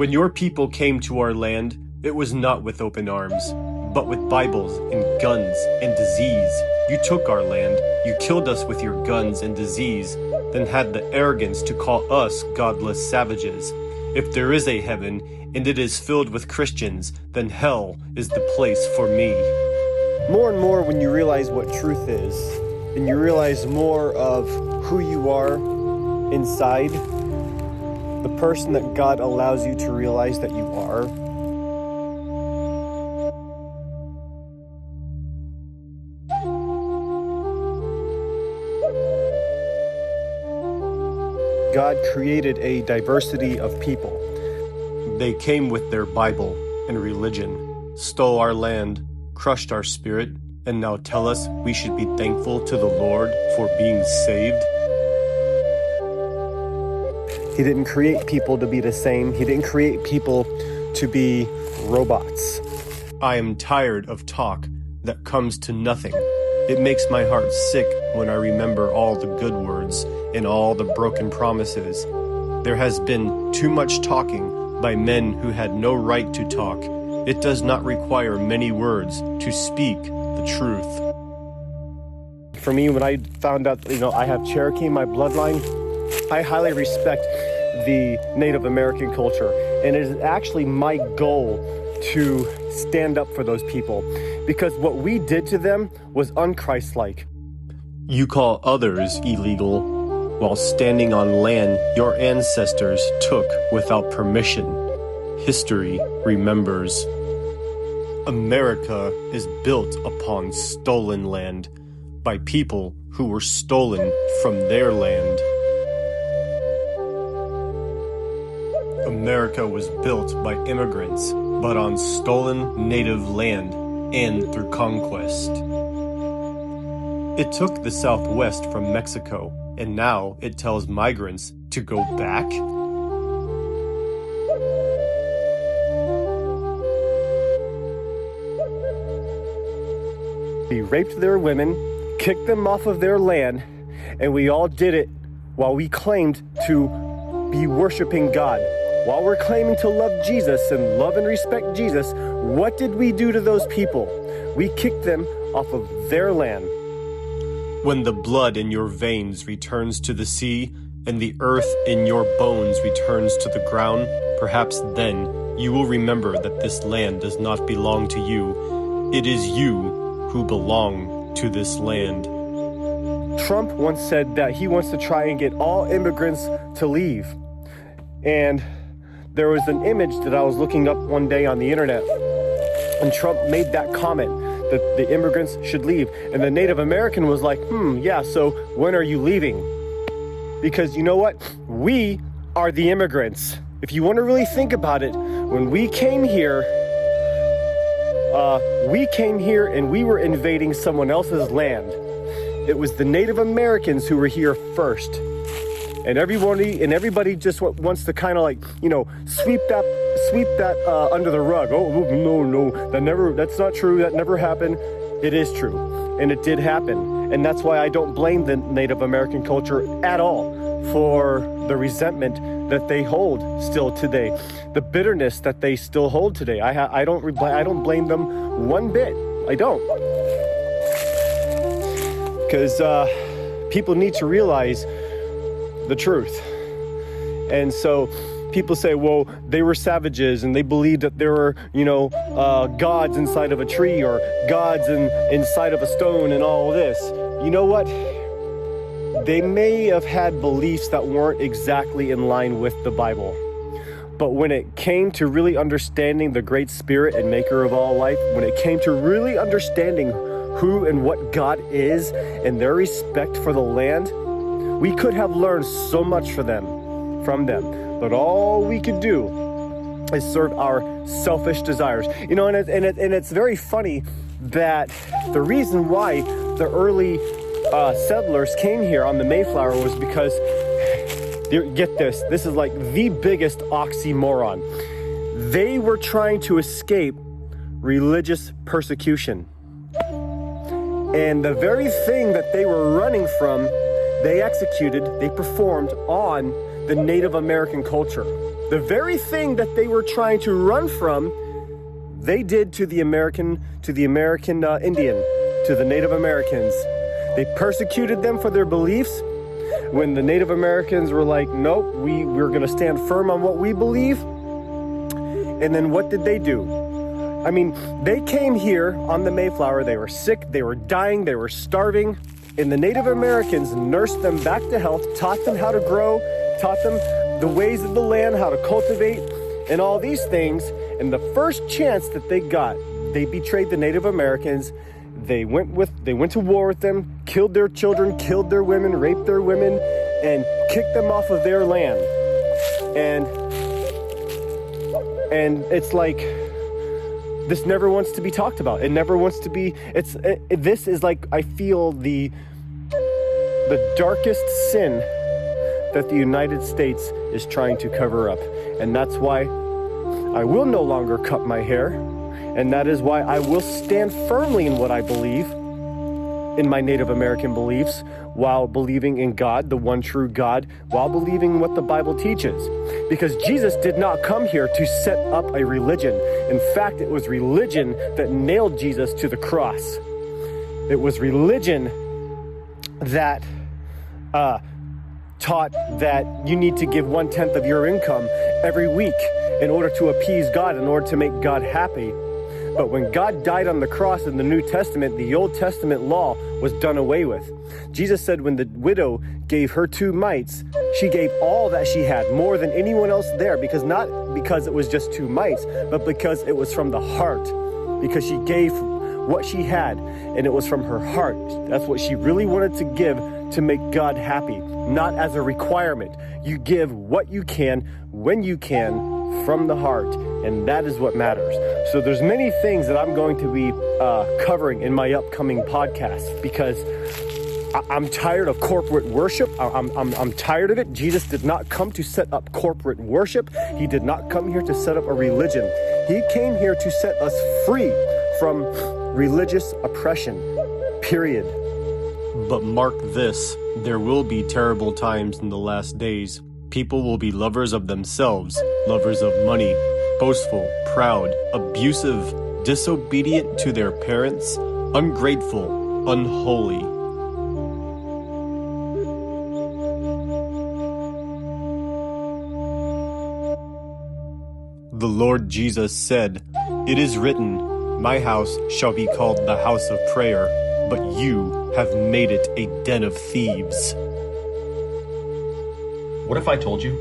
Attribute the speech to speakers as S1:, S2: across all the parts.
S1: When your people came to our land, it was not with open arms, but with Bibles and guns and disease. You took our land, you killed us with your guns and disease, then had the arrogance to call us godless savages. If there is a heaven, and it is filled with Christians, then hell is the place for me.
S2: More and more when you realize what truth is, and you realize more of who you are inside, the person that God allows you to realize that you are, God created a diversity of people.
S1: They came with their Bible and religion, stole our land, crushed our spirit, and now tell us we should be thankful to the Lord for being saved.
S2: He didn't create people to be the same. He didn't create people to be robots.
S1: I am tired of talk that comes to nothing. It makes my heart sick when I remember all the good words and all the broken promises. There has been too much talking by men who had no right to talk. It does not require many words to speak the truth.
S2: For me, when I found out, I have Cherokee in my bloodline, I highly respect the Native American culture. And it is actually my goal to stand up for those people, because what we did to them was unchristlike.
S1: You call others illegal while standing on land your ancestors took without permission. History remembers. America is built upon stolen land by people who were stolen from their land. America was built by immigrants, but on stolen native land and through conquest. It took the Southwest from Mexico, and now it tells migrants to go back?
S2: We raped their women, kicked them off of their land, and we all did it while we claimed to be worshiping God. While we're claiming to love Jesus and love and respect Jesus, what did we do to those people? We kicked them off of their land.
S1: When the blood in your veins returns to the sea, and the earth in your bones returns to the ground, perhaps then you will remember that this land does not belong to you. It is you who belong to this land.
S2: Trump once said that he wants to try and get all immigrants to leave. And there was an image that I was looking up one day on the internet, and Trump made that comment that the immigrants should leave. And the Native American was like, yeah, so when are you leaving? Because you know what? We are the immigrants. If you want to really think about it, when we came here and we were invading someone else's land. It was the Native Americans who were here first. And everybody just wants to kind of sweep that under the rug. Oh, no, that's not true. That never happened. It is true. And it did happen. And that's why I don't blame the Native American culture at all for the resentment that they hold still today, the bitterness that they still hold today. I don't blame them one bit. I don't. Because people need to realize the truth. And so people say, well, they were savages and they believed that there were, gods inside of a tree or gods inside of a stone and all this. You know what? They may have had beliefs that weren't exactly in line with the Bible. But when it came to really understanding the great spirit and maker of all life, when it came to really understanding who and what God is and their respect for the land, we could have learned so much from them. But all we could do is serve our selfish desires. And it's very funny that the reason why the early settlers came here on the Mayflower was because, get this is like the biggest oxymoron. They were trying to escape religious persecution. And the very thing that they were running from, they performed on the Native American culture. The very thing that they were trying to run from, they did to the American Indian, to the Native Americans. They persecuted them for their beliefs. When the Native Americans were like, nope, we're going to stand firm on what we believe. And then what did they do? I mean, they came here on the Mayflower. They were sick, they were dying, they were starving. And the Native Americans nursed them back to health, taught them how to grow, taught them the ways of the land, how to cultivate, and all these things. And the first chance that they got, they betrayed the Native Americans. They went to war with them, killed their children, killed their women, raped their women, and kicked them off of their land. And it's like, this never wants to be talked about. It never wants to be. This is like, I feel the darkest sin that the United States is trying to cover up. And that's why I will no longer cut my hair. And that is why I will stand firmly in what I believe, in my Native American beliefs, while believing in God, the one true God, while believing what the Bible teaches. Because Jesus did not come here to set up a religion. In fact, it was religion that nailed Jesus to the cross. It was religion that taught that you need to give 1/10 of your income every week in order to appease God, in order to make God happy. But when God died on the cross in the New Testament, the Old Testament law was done away with. Jesus said when the widow gave her 2 mites, she gave all that she had, more than anyone else there, because not because it was just 2 mites, but because it was from the heart. Because she gave what she had, and it was from her heart. That's what she really wanted to give to make God happy, not as a requirement. You give what you can, when you can, from the heart, and that is what matters. So there's many things that I'm going to be covering in my upcoming podcast, because I'm tired of corporate worship. I'm tired of it. Jesus did not come to set up corporate worship. He did not come here to set up a religion. He came here to set us free from religious oppression, period.
S1: But mark this, there will be terrible times in the last days. People will be lovers of themselves, lovers of money, boastful, proud, abusive, disobedient to their parents, ungrateful, unholy. The Lord Jesus said, "It is written, my house shall be called the house of prayer, but you have made it a den of thieves."
S3: What if I told you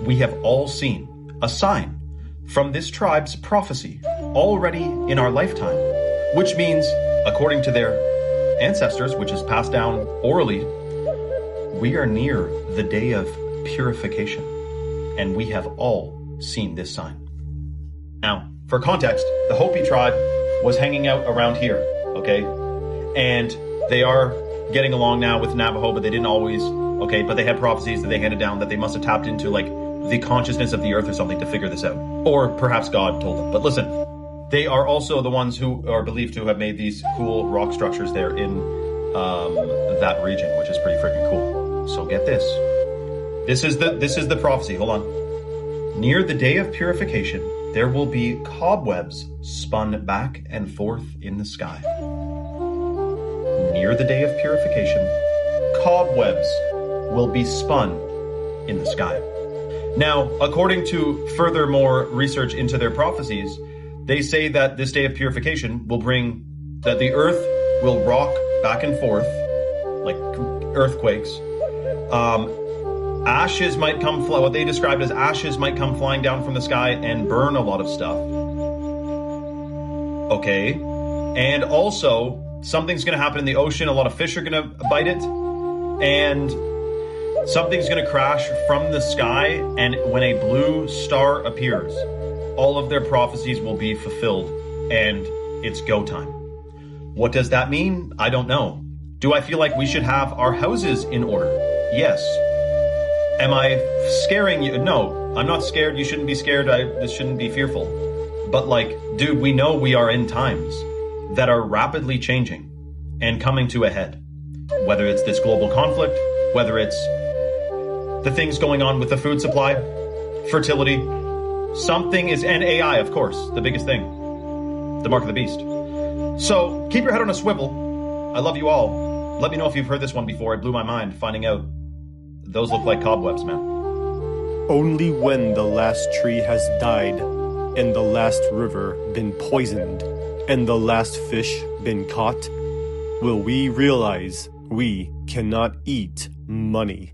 S3: we have all seen a sign from this tribe's prophecy already in our lifetime, which means, according to their ancestors, which is passed down orally, we are near the day of purification, and we have all seen this sign. Now, for context, the Hopi tribe was hanging out around here, okay? And they are getting along now with Navajo, but they didn't always, okay? But they had prophecies that they handed down that they must have tapped into, like, the consciousness of the earth or something to figure this out. Or perhaps God told them. But listen, they are also the ones who are believed to have made these cool rock structures there in that region, which is pretty freaking cool. So get this. This is the prophecy. Hold on. Near the day of purification, there will be cobwebs spun back and forth in the sky. Near the day of purification, cobwebs will be spun in the sky. Now, according to furthermore research into their prophecies, they say that this day of purification will bring that the earth will rock back and forth like earthquakes. Ashes might come, what they described as ashes might come flying down from the sky and burn a lot of stuff. Okay. And also, something's going to happen in the ocean. A lot of fish are going to bite it. And something's going to crash from the sky. And when a blue star appears, all of their prophecies will be fulfilled. And it's go time. What does that mean? I don't know. Do I feel like we should have our houses in order? Yes. Am I scaring you? No, I'm not scared. You shouldn't be scared. This shouldn't be fearful. But like, dude, we know we are in times that are rapidly changing and coming to a head. Whether it's this global conflict, whether it's the things going on with the food supply, fertility, Something is, and AI, of course, the biggest thing. The mark of the beast. So, keep your head on a swivel. I love you all. Let me know if you've heard this one before. It blew my mind finding out. Those look like cobwebs, man.
S1: Only when the last tree has died, and the last river been poisoned, and the last fish been caught, will we realize we cannot eat money.